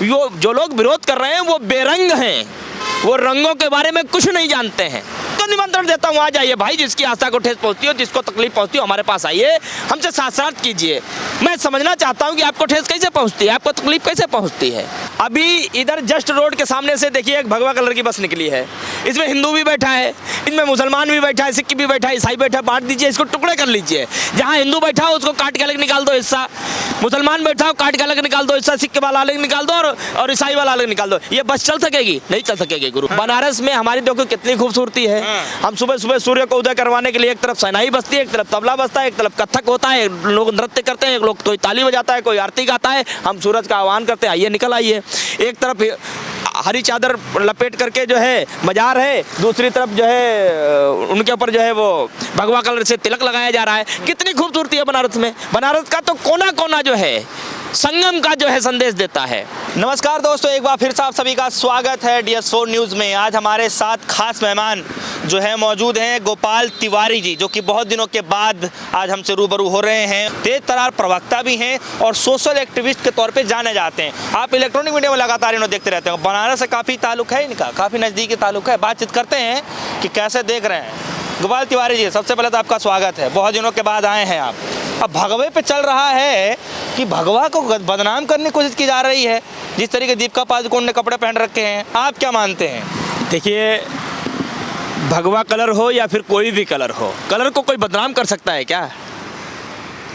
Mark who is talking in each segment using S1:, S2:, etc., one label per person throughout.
S1: जो लोग विरोध कर रहे हैं वो बेरंग हैं, वो रंगों के बारे में कुछ नहीं जानते हैं। तो निमंत्रण देता हूँ, आ जाइए भाई, जिसकी आस्था को ठेस पहुँचती हो, जिसको तकलीफ पहुँचती हो, हमारे पास आइए, हमसे साथ कीजिए। मैं समझना चाहता हूँ कि आपको ठेस कैसे पहुँचती है, आपको तकलीफ कैसे पहुँचती है। अभी इधर जस्ट रोड के सामने से देखिए एक भगवा कलर की बस निकली है, इसमें हिंदू भी बैठा है, इसमें मुसलमान भी बैठा है, सिख भी बैठा है, ईसाई बैठा है। बांट दीजिए, इसको टुकड़े कर लीजिए। जहाँ हिंदू बैठा हो उसको काट के अलग निकाल दो हिस्सा, मुसलमान बैठा हो काट के अलग निकाल दो हिस्सा, सिख वाला अलग निकाल दो और ईसाई वाला अलग निकाल दो। ये बस चल सकेगी? नहीं चल सकेगी गुरु। बनारस में हमारी देखो कितनी खूबसूरती है। हम सुबह सुबह सूर्य को उदय करवाने के लिए एक तरफ शहनाई बजती है, एक तरफ तबला बजता है, एक तरफ कथक होता है, लोग नृत्य करते हैं, लोग कोई ताली बजाता है, कोई आरती गाता है। हम सूरज का आह्वान करते हैं, आइए निकल आइए। एक तरफ हरी चादर लपेट करके जो है मजार है, दूसरी तरफ जो है उनके ऊपर जो है वो भगवा कलर से तिलक लगाया जा रहा है। कितनी खूबसूरती है बनारस में। बनारस का तो कोना कोना जो है संगम का जो है संदेश देता है। नमस्कार दोस्तों, एक बार फिर से आप सभी का स्वागत है DS4 न्यूज़ में। आज हमारे साथ खास मेहमान जो है मौजूद हैं, गोपाल तिवारी जी, जो कि बहुत दिनों के बाद आज हमसे रूबरू हो रहे हैं। तेज तरार प्रवक्ता भी हैं और सोशल एक्टिविस्ट के तौर पे जाने जाते हैं। आप इलेक्ट्रॉनिक मीडिया में लगातार इन्हें देखते रहते हैं। बनारस से काफ़ी ताल्लुक है इनका, काफ़ी नज़दीकी ताल्लुक है। बातचीत करते हैं कि कैसे देख रहे हैं। गोपाल तिवारी जी, सबसे पहले तो आपका स्वागत है, बहुत दिनों के बाद आए हैं आप। अब भगवे पे चल रहा है कि भगवा को बदनाम करने की कोशिश की जा रही है, जिस तरीके दीपिका पादुकोण ने कपड़े पहन रखे हैं। आप क्या मानते हैं?
S2: देखिए, भगवा कलर हो या फिर कोई भी कलर हो, कलर को कोई बदनाम कर सकता है क्या?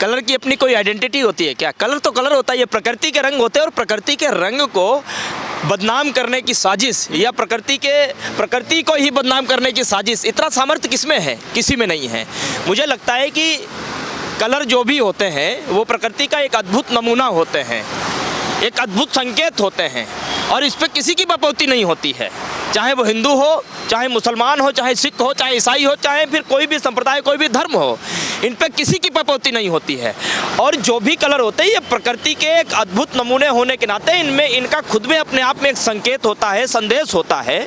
S2: कलर की अपनी कोई आइडेंटिटी होती है क्या? कलर तो कलर होता है, ये प्रकृति के रंग होते हैं और प्रकृति के रंग को बदनाम करने की साजिश या प्रकृति को ही बदनाम करने की साजिश, इतना सामर्थ्य किसमें है? किसी में नहीं है। मुझे लगता है कि कलर जो भी होते हैं वो प्रकृति का एक अद्भुत नमूना होते हैं, एक अद्भुत संकेत होते हैं और इस पर किसी की बपौती नहीं होती है। चाहे वो हिंदू हो, चाहे मुसलमान हो, चाहे सिख हो, चाहे ईसाई हो, चाहे फिर कोई भी संप्रदाय, कोई भी धर्म हो, इन पे किसी की बपौती नहीं होती है। और जो भी कलर होते हैं ये प्रकृति के एक अद्भुत नमूने होने के नाते इनमें इनका खुद में अपने आप में एक संकेत होता है, संदेश होता है।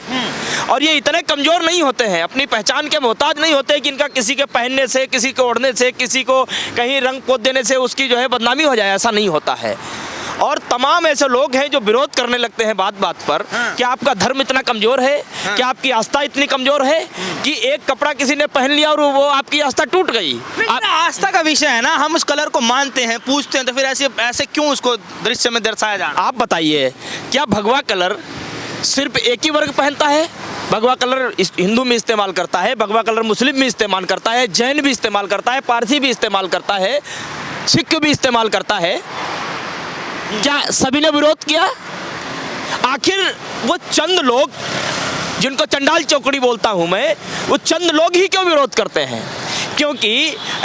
S2: और ये इतने कमज़ोर नहीं होते हैं, अपनी पहचान के मोहताज नहीं होते कि इनका किसी के पहनने से, किसी को ओढ़ने से, किसी को कहीं रंग पोत देने से उसकी जो है बदनामी हो जाए, ऐसा नहीं होता है। और तमाम ऐसे लोग हैं जो विरोध करने लगते हैं बात बात पर कि आपका धर्म इतना कमज़ोर है, कि आपकी आस्था इतनी कमज़ोर है कि एक कपड़ा किसी ने पहन लिया और वो आपकी आस्था टूट गई।
S1: आस्था का विषय है ना, हम उस कलर को मानते हैं, पूछते हैं, तो फिर ऐसे क्यों उसको दृश्य में दर्शाया जा रहा है?
S2: आप बताइए, क्या भगवा कलर सिर्फ एक ही वर्ग पहनता है? भगवा कलर हिंदू में इस्तेमाल करता है, भगवा कलर मुस्लिम भी इस्तेमाल करता है, जैन भी इस्तेमाल करता है, पारसी भी इस्तेमाल करता है, सिख भी इस्तेमाल करता है। क्या सभी ने विरोध किया? आखिर वो चंद लोग जिनको चंडाल चौकड़ी बोलता हूं मैं, वो चंद लोग ही क्यों विरोध करते हैं? क्योंकि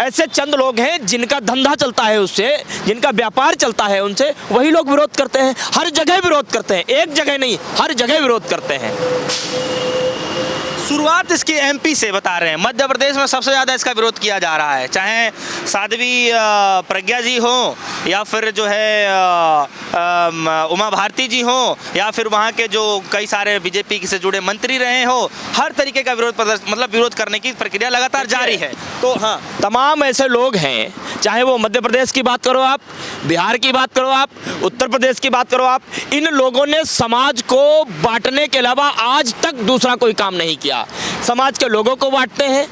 S2: ऐसे चंद लोग हैं जिनका धंधा चलता है उससे, जिनका व्यापार चलता है उनसे, वही लोग विरोध करते हैं। हर जगह विरोध करते हैं, एक जगह नहीं, हर जगह विरोध करते हैं।
S1: शुरुआत इसकी MP से बता रहे हैं। मध्य प्रदेश में सबसे ज़्यादा इसका विरोध किया जा रहा है, चाहे साध्वी प्रज्ञा जी हो या फिर जो है उमा भारती जी हो या फिर वहाँ के जो कई सारे BJP से जुड़े मंत्री रहे हो, हर तरीके का विरोध करने की प्रक्रिया लगातार जारी है।
S2: तो हाँ, तमाम ऐसे लोग हैं, चाहे वो मध्य प्रदेश की बात करो आप, बिहार की बात करो आप, उत्तर प्रदेश की बात करो आप, इन लोगों ने समाज को बांटने के अलावा आज तक दूसरा कोई काम नहीं किया। समाज के लोगों को बांटते हैं,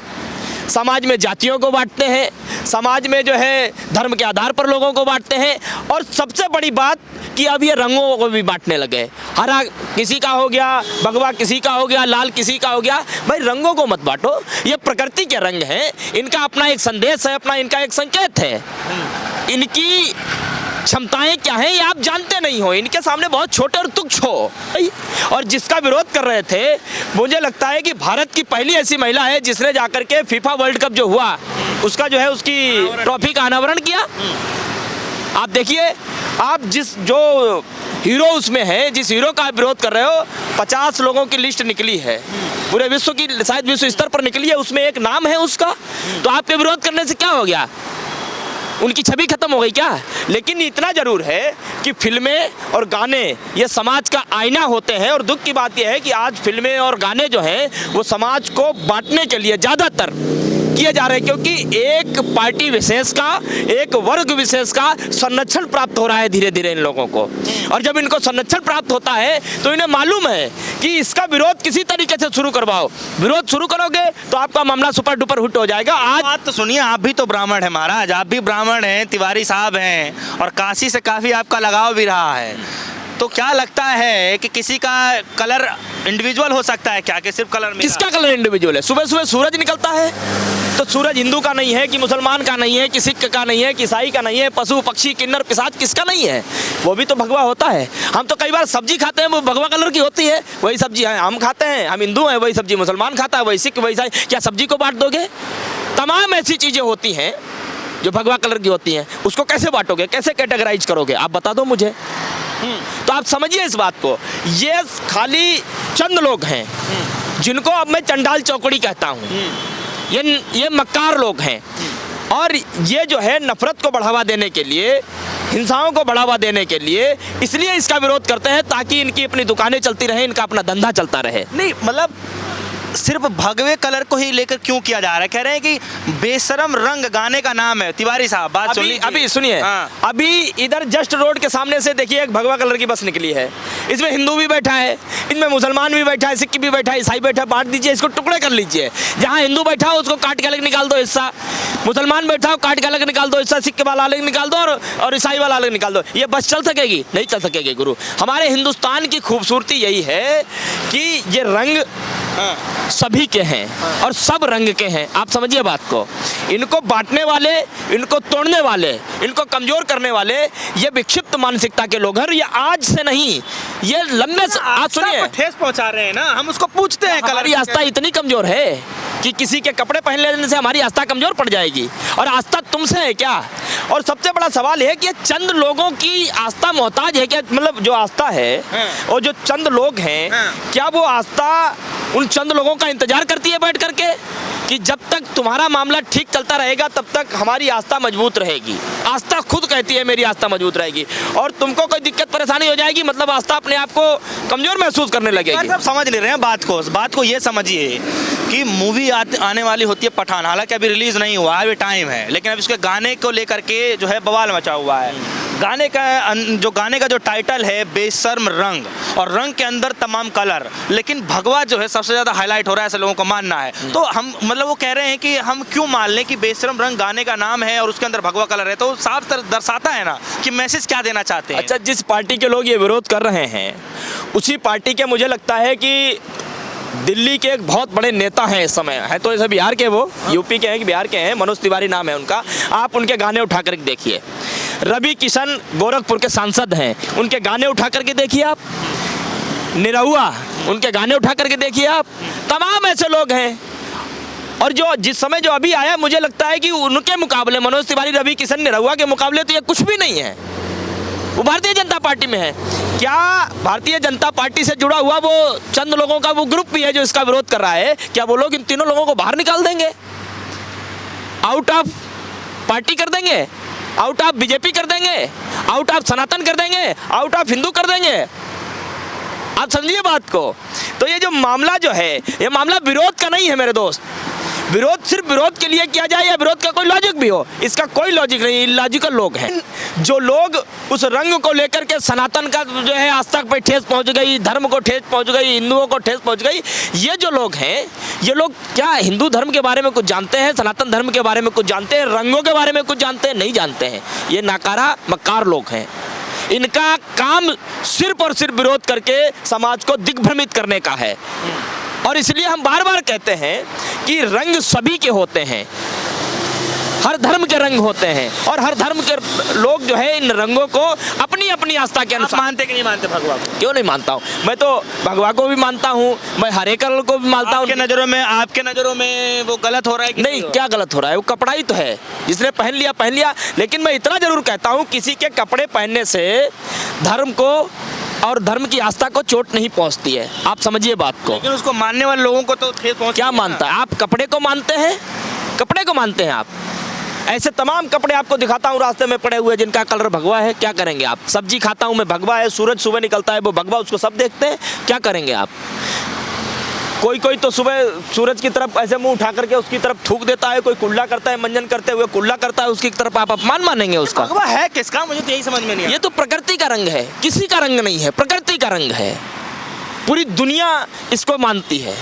S2: समाज में जातियों को बांटते हैं, समाज में जो है धर्म के आधार पर लोगों को बांटते हैं। और सबसे बड़ी बात कि अब ये रंगों को भी बांटने लगे। हरा किसी का हो गया, भगवा किसी का हो गया, लाल किसी का हो गया। भाई रंगों को मत बांटो, ये प्रकृति के रंग हैं, इनका अपना एक संदेश है, अपना इनका एक संकेत है। इनकी क्षमताएं क्या हैं ये आप जानते नहीं हो, इनके सामने बहुत छोटे और तुच्छ हो। और जिसका विरोध कर रहे थे, मुझे लगता है कि भारत की पहली ऐसी महिला है जिसने जाकर के FIFA वर्ल्ड कप जो हुआ उसका जो है उसकी ट्रॉफी का अनावरण किया। आप देखिए, आप जो हीरो उसमें है, जिस हीरो का आप विरोध कर रहे हो, 50 लोगों की लिस्ट निकली है, पूरे विश्व की, शायद विश्व स्तर पर निकली है, उसमें एक नाम है उसका। तो आपके विरोध करने से क्या हो गया? उनकी छवि खत्म हो गई क्या? लेकिन इतना जरूर है कि फिल्में और गाने ये समाज का आईना होते हैं। और दुख की बात यह है कि आज फिल्में और गाने जो हैं वो समाज को बांटने के लिए ज़्यादातर किए जा रहे हैं, क्योंकि एक पार्टी विशेष का, एक वर्ग विशेष का संरक्षण प्राप्त हो रहा है धीरे धीरे इन लोगों को। और जब इनको संरक्षण प्राप्त होता है तो इन्हें मालूम है कि इसका विरोध किसी तरीके से शुरू करवाओ, विरोध शुरू करोगे तो आपका मामला सुपर डुपर हिट हो जाएगा। आज
S3: बात तो सुनिए, आप भी तो ब्राह्मण है महाराज, आप भी ब्राह्मण हैं, तिवारी साहब हैं, और काशी से काफ़ी आपका लगाव भी रहा है, तो क्या लगता है कि किसी का कलर इंडिविजुअल हो सकता है क्या, कि सिर्फ कलर में?
S2: किसका कलर इंडिविजुअल है? सुबह सुबह सूरज निकलता है तो सूरज हिंदू का नहीं है, कि मुसलमान का नहीं है, कि सिख का नहीं है, कि ईसाई का नहीं है, पशु पक्षी किन्नर पिशाच किसका नहीं है? वो भी तो भगवा होता है। हम तो कई बार सब्जी खाते हैं वो भगवा कलर की होती है, वही सब्जी हम खाते हैं, हम हिंदू हैं, वही सब्जी मुसलमान खाता है, वही सिख वही ईसाई। क्या सब्जी को बांट दोगे? तमाम ऐसी चीज़ें होती हैं जो भगवा कलर की होती हैं, उसको कैसे बांटोगे, कैसे कैटेगराइज करोगे? आप बता दो मुझे। तो आप समझिए इस बात को, ये खाली चंद लोग हैं जिनको अब मैं चंडाल चौकड़ी कहता हूँ। ये मक्कार लोग हैं, और ये जो है नफरत को बढ़ावा देने के लिए, हिंसाओं को बढ़ावा देने के लिए इसलिए इसका विरोध करते हैं ताकि इनकी अपनी दुकानें चलती रहें, इनका अपना धंधा चलता रहे।
S3: नहीं मतलब सिर्फ भगवे कलर को ही लेकर क्यों किया जा रहा है? कह रहे हैं कि बेशरम रंग गाने का नाम है। तिवारी साहब बात सुन लीजिए।
S2: अभी सुनिए,
S3: हाँ।
S2: अभी इधर जस्ट रोड के सामने से देखिए एक भगवा कलर की बस निकली है, इसमें हिंदू भी बैठा है, इनमें मुसलमान भी बैठा है, सिख भी बैठा है, ईसाई बैठा है। बांट दीजिए, इसको टुकड़े कर लीजिए। जहाँ हिंदू बैठा हो उसको काट के अलग निकाल दो हिस्सा, मुसलमान बैठा हो काट के अलग निकाल दो हिस्सा, सिख वाला अलग निकाल दो और ईसाई वाला अलग निकाल दो। ये बस चल सकेगी? नहीं चल सकेगी गुरु। हमारे हिंदुस्तान की खूबसूरती यही है कि ये रंग सभी के हैं और सब रंग के हैं। आप समझिए बात को। इनको बांटने वाले, इनको तोड़ने वाले, इनको कमजोर करने वाले ये विक्षिप्त मानसिकता के लोग हैं। ये आज से नहीं, ये लंबे से। आज सुनिए,
S3: ठेस पहुंचा रहे हैं ना, हम उसको पूछते हैं।
S2: हमारी आस्था इतनी कमजोर है कि किसी के कपड़े पहन लेने से हमारी आस्था कमजोर पड़ जाएगी, और आस्था तुमसे है क्या? और सबसे बड़ा सवाल है कि ये चंद लोगों की आस्था मोहताज है क्या? मतलब जो आस्था है और जो चंद लोग हैं, क्या वो आस्था उन चंद लोगों का इंतजार करती है बैठ करके कि जब तक तुम्हारा मामला ठीक चलता रहेगा तब तक हमारी आस्था मजबूत रहेगी? आस्था खुद कहती है मेरी आस्था मजबूत रहेगी, और तुमको कोई दिक्कत परेशानी हो जाएगी मतलब आस्था अपने आप को कमजोर महसूस करने लगेगी।
S3: सब समझ नहीं रहे हैं बात को ये समझिए कि मूवी आने वाली होती है पठान, हालांकि अभी रिलीज नहीं हुआ है, अभी टाइम है, लेकिन अब इसके गाने को लेकर के जो है बवाल मचा हुआ है। गाने का जो टाइटल है बेशर्म रंग, और रंग के अंदर तमाम कलर, लेकिन भगवा जो है सबसे ज़्यादा हाईलाइट हो रहा है, ऐसे लोगों को मानना है। तो हम मतलब वो कह रहे हैं कि हम क्यों मान लें कि बेशर्म रंग गाने का नाम है और उसके अंदर भगवा कलर है, तो साफ दर्शाता है ना कि मैसेज क्या देना चाहते हैं।
S2: अच्छा, जिस पार्टी के लोग ये विरोध कर रहे हैं उसी पार्टी के मुझे लगता है कि दिल्ली के एक बहुत बड़े नेता हैं इस समय, है तो ऐसे बिहार के, वो यूपी के हैं कि बिहार के हैं, मनोज तिवारी नाम है उनका। आप उनके गाने उठा कर देखिए। रवि किशन गोरखपुर के सांसद हैं, उनके गाने उठा करके देखिए आप। निरहुआ, उनके गाने उठा करके देखिए आप। तमाम ऐसे लोग हैं, और जो जिस समय जो अभी आया मुझे लगता है कि उनके मुकाबले मनोज तिवारी, रवि किशन, निरहुआ के मुकाबले तो ये कुछ भी नहीं है। वो भारतीय जनता पार्टी में है। क्या भारतीय जनता पार्टी से जुड़ा हुआ वो चंद लोगों का वो ग्रुप भी है जो इसका विरोध कर रहा है? क्या वो लोग इन तीनों लोगों को बाहर निकाल देंगे, आउट ऑफ पार्टी कर देंगे, आउट ऑफ बीजेपी कर देंगे, आउट ऑफ सनातन कर देंगे, आउट ऑफ हिंदू कर देंगे? आप समझिए बात को। तो ये जो मामला जो है, ये मामला विरोध का नहीं है मेरे दोस्त। विरोध सिर्फ विरोध के लिए किया जाए या विरोध का कोई लॉजिक भी हो, इसका कोई लॉजिक नहीं। इलॉजिकल लोग हैं जो लोग उस रंग को लेकर के सनातन का जो है आस्था पे ठेस पहुंच गई, धर्म को ठेस पहुंच गई, हिंदुओं को ठेस पहुंच गई। ये जो लोग हैं, ये लोग क्या हिंदू धर्म के बारे में कुछ जानते हैं, सनातन धर्म के बारे में कुछ जानते हैं, रंगों के बारे में कुछ जानते हैं? नहीं जानते हैं। ये नाकारा मक्कार लोग हैं। इनका काम सिर्फ और सिर्फ विरोध करके समाज को दिग्भ्रमित करने का है। और इसलिए हम बार बार कहते हैं कि रंग सभी के होते हैं, हर धर्म के रंग होते हैं, और हर धर्म के लोग जो है इन रंगों को अपनी अपनी आस्था के अनुसार
S3: मानते कि नहीं मानते भगवा को?
S2: क्यों नहीं मानता हूँ, मैं तो भगवा को भी मानता हूँ, मैं हरे कलर को भी मानता हूँ।
S3: आपके नज़रों में वो गलत हो रहा है कि
S2: नहीं? क्या गलत हो रहा है? वो कपड़ा ही तो है, जिसने पहन लिया। लेकिन मैं इतना जरूर कहता हूँ, किसी के कपड़े पहनने से धर्म को और धर्म की आस्था को चोट नहीं पहुंचती है। आप समझिए बात को।
S3: लेकिन उसको मानने वाले लोगों को तो ठेस पहुंचती है।
S2: क्या मानता है? आप कपड़े को मानते हैं? कपड़े को मानते हैं आप? ऐसे तमाम कपड़े आपको दिखाता हूँ रास्ते में पड़े हुए जिनका कलर भगवा है। क्या करेंगे आप? सब्जी खाता हूँ मैं, भगवा है। सूरज सुबह निकलता है वो भगवा, उसको सब देखते हैं। क्या करेंगे आप? कोई कोई तो सुबह सूरज की तरफ ऐसे मुंह उठा करके उसकी तरफ थूक देता है, कोई कुल्ला करता है, मंजन करते हुए कुल्ला करता है उसकी तरफ, आप अपमान मानेंगे उसका?
S3: भगवा है किसका, मुझे तो यही समझ में नहीं
S2: ये तो प्रकृति का रंग है, किसी का रंग नहीं है, प्रकृति का रंग है। पूरी दुनिया इसको मानती है।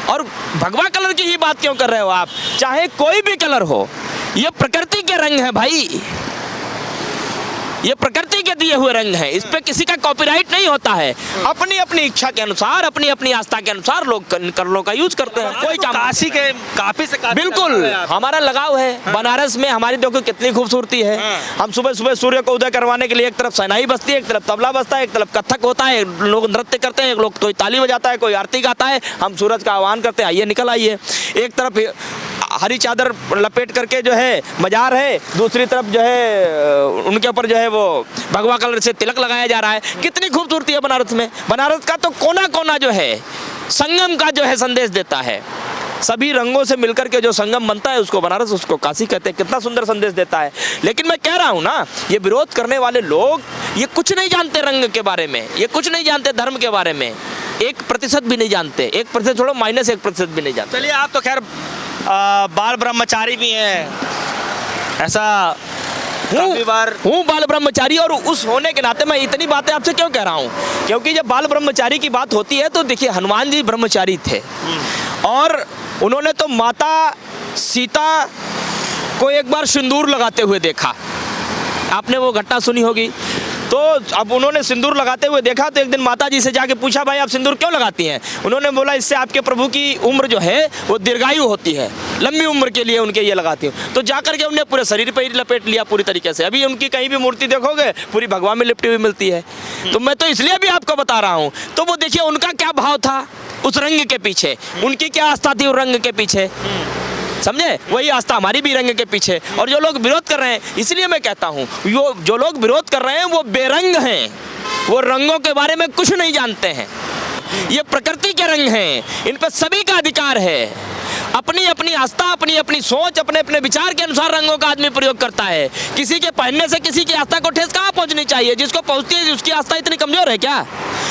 S2: और भगवा कलर की ही बात क्यों कर रहे हो आप? चाहे कोई भी कलर हो, ये प्रकृति के रंग है भाई, ये प्रकृति के दिए हुए रंग हैं, इस पे किसी का कॉपीराइट नहीं होता है। अपनी अपनी इच्छा के अनुसार, अपनी अपनी आस्था के अनुसार लोग कलरों का यूज करते हैं। कोई काम
S3: काशी के काफी से काफी
S2: बिल्कुल
S3: लगाव है आप।
S2: हमारा लगाव है। बनारस में हमारी देखो कितनी खूबसूरती है। हम सुबह सुबह सूर्य को उदय करवाने के लिए एक तरफ शहनाई बजती है, एक तरफ तबला बजता है, एक तरफ कथक होता है, लोग नृत्य करते हैं, एक लोग कोई ताली बजाता है, कोई आरती गाता है। हम सूरज का आह्वान करते हैं, आइए निकल आइए। एक तरफ हरी चादर लपेट करके जो है मजार है, दूसरी तरफ जो है उनके ऊपर जो है वो भगवा कलर से तिलक लगाया जा रहा है। कितनी खूबसूरती है बनारस में। बनारस का तो कोना कोना जो है संगम का जो है संदेश देता है। सभी रंगों से मिलकर के जो संगम बनता है उसको बनारस, उसको काशी कहते हैं। कितना सुंदर संदेश देता है। लेकिन मैं कह रहा हूँ ना, ये विरोध करने वाले लोग ये कुछ नहीं जानते रंग के बारे में, ये कुछ नहीं जानते धर्म के बारे में, 1% भी नहीं जानते। 1% छोड़ो, -1% भी नहीं जानते।
S3: चलिए, आप तो खैर बाल ब्रह्मचारी भी हैं, ऐसा काफी बार
S2: हूँ बाल ब्रह्मचारी। और उस होने के नाते मैं इतनी बातें आपसे क्यों कह रहा हूँ, क्योंकि जब बाल ब्रह्मचारी की बात होती है तो देखिए हनुमान जी ब्रह्मचारी थे और उन्होंने तो माता सीता को एक बार सिंदूर लगाते हुए देखा। आपने वो घटना सुनी होगी। तो अब उन्होंने सिंदूर लगाते हुए देखा तो एक दिन माता जी से जाके पूछा, भाई आप सिंदूर क्यों लगाती हैं? उन्होंने बोला, इससे आपके प्रभु की उम्र जो है वो दीर्घायु होती है, लंबी उम्र के लिए उनके ये लगाती हूँ। तो जाकर के उन्हें पूरे शरीर पर ही लपेट लिया पूरी तरीके से। अभी उनकी कहीं भी मूर्ति देखोगे पूरी भगवा में लिपटी हुई मिलती है। तो मैं तो इसलिए भी आपको बता रहा हूँ। तो वो देखिए उनका क्या भाव था उस रंग के पीछे, उनकी क्या आस्था थी उस रंग के पीछे, समझे? वही आस्था हमारी भी रंग के पीछे। और जो लोग विरोध कर रहे हैं, इसलिए मैं कहता हूँ जो लोग विरोध कर रहे हैं वो बेरंग हैं, वो रंगों के बारे में कुछ नहीं जानते हैं। ये प्रकृति के रंग हैं, इन पर सभी का अधिकार है। अपनी अपनी आस्था, अपनी अपनी सोच, अपने अपने विचार के अनुसार रंगों का आदमी प्रयोग करता है। किसी के पहनने से किसी की आस्था को ठेस कहाँ पहुंचनी चाहिए? जिसको पहुंचती है उसकी आस्था इतनी कमजोर है क्या?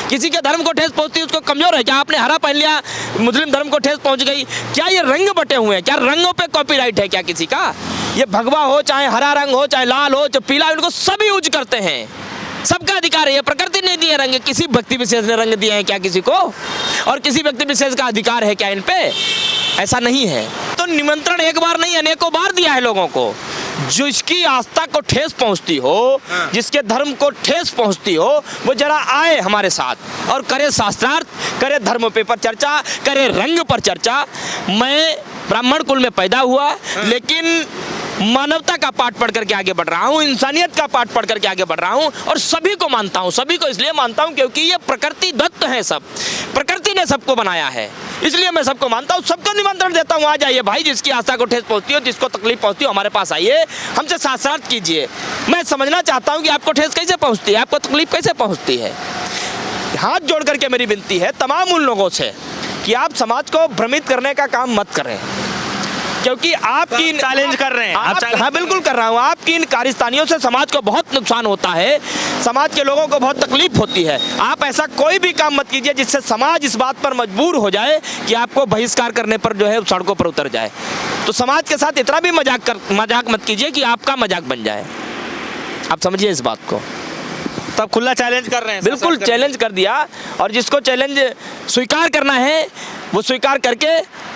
S2: किसी के धर्म को ठेस पहुंचती है उसको कमजोर है क्या? आपने हरा पहन लिया, मुस्लिम धर्म को ठेस पहुंच गई। क्या ये रंग बटे हुए हैं? क्या रंगों पे कॉपीराइट है क्या किसी का? ये भगवा हो, चाहे हरा रंग हो, चाहे लाल हो, चाहे पीला, इनको सभी यूज करते हैं। सबका अधिकार है। ये प्रकृति ने दिए रंग, किसी व्यक्ति विशेष ने रंग दिए हैं क्या किसी को? और किसी व्यक्ति विशेष का अधिकार है क्या इन पे? ऐसा नहीं है। तो निमंत्रण एक बार नहीं अनेकों बार दिया है लोगों को। जिसकी आस्था को ठेस पहुंचती हो, जिसके धर्म को ठेस पहुंचती हो, वो जरा आए हमारे साथ और करे शास्त्रार्थ, करे धर्म पे पर चर्चा, करे रंग पर चर्चा। मैं ब्राह्मण कुल में पैदा हुआ, लेकिन मानवता का पाठ पढ़ करके आगे बढ़ रहा हूँ, इंसानियत का पाठ पढ़ करके आगे बढ़ रहा हूँ। और सभी को मानता हूँ। सभी को इसलिए मानता हूँ क्योंकि ये प्रकृति दत्त है, सब प्रकृति ने सबको बनाया है, इसलिए मैं सबको मानता हूँ। सबको निमंत्रण देता हूँ, आ जाइए भाई, जिसकी आस्था को ठेस पहुँचती हो, जिसको तकलीफ पहुँचती हो, हमारे पास आइए, हमसे शास्त्रार्थ कीजिए। मैं समझना चाहता हूँ कि आपको ठेस कैसे पहुँचती है, आपको तकलीफ कैसे पहुँचती है। हाथ जोड़ करके मेरी विनती है तमाम उन लोगों से कि आप समाज को भ्रमित करने का काम मत करें, क्योंकि आपकी
S3: चैलेंज कर रहे हैं आप?
S2: हाँ बिल्कुल कर रहा हूँ। आपकी इन कारस्तानियों से समाज को बहुत नुकसान होता है, समाज के लोगों को बहुत तकलीफ होती है। आप ऐसा कोई भी काम मत कीजिए जिससे समाज इस बात पर मजबूर हो जाए कि आपको बहिष्कार करने पर जो है सड़कों पर उतर जाए। तो समाज के साथ इतना भी मजाक मत कीजिए कि आपका मजाक बन जाए। आप समझिए इस बात को।
S3: तब खुला चैलेंज कर रहे हैं?
S2: बिल्कुल चैलेंज कर दिया। और जिसको चैलेंज स्वीकार करना है वो स्वीकार करके,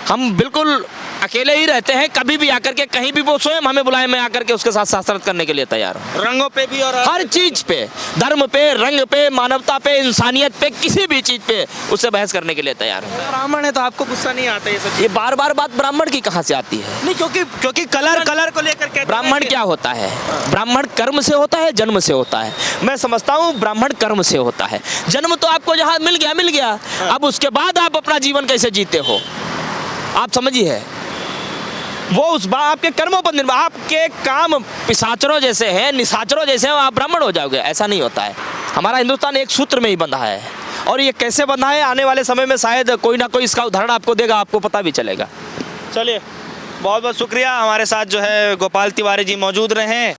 S2: हम बिल्कुल अकेले ही रहते हैं। कभी भी आकर के कहीं भी वो स्वयं हमें बुलाए, मैं आकर के उसके साथ शास्त्रार्थ करने के लिए तैयार हूँ।
S3: रंगों पे भी और
S2: हर चीज पे, धर्म पे, रंग पे, मानवता पे, इंसानियत पे, किसी भी चीज पे उससे बहस करने के लिए तैयार हूँ।
S3: ब्राह्मण है तो आपको गुस्सा नहीं आता ये सब?
S2: ये बार बार बात ब्राह्मण की कहाँ से आती है?
S3: नहीं, क्योंकि कलर को लेकर के
S2: ब्राह्मण क्या होता है? ब्राह्मण कर्म से होता है, जन्म से होता है। मैं समझता हूँ ब्राह्मण कर्म से होता है। जन्म तो आपको जहाँ मिल गया। अब उसके बाद आप अपना जीवन कैसे जीते हो, आप समझिए, वो उस बात आपके कर्मों पर निर्भर। आपके काम पिशाचरों जैसे हैं, निशाचरों जैसे हैं, आप ब्राह्मण हो जाओगे, ऐसा नहीं होता है। हमारा हिंदुस्तान एक सूत्र में ही बंधा है, और ये कैसे बंधा है आने वाले समय में शायद कोई ना कोई इसका उदाहरण आपको देगा, आपको पता भी चलेगा।
S3: चलिए, बहुत बहुत शुक्रिया। हमारे साथ जो है गोपाल तिवारी जी मौजूद रहे हैं।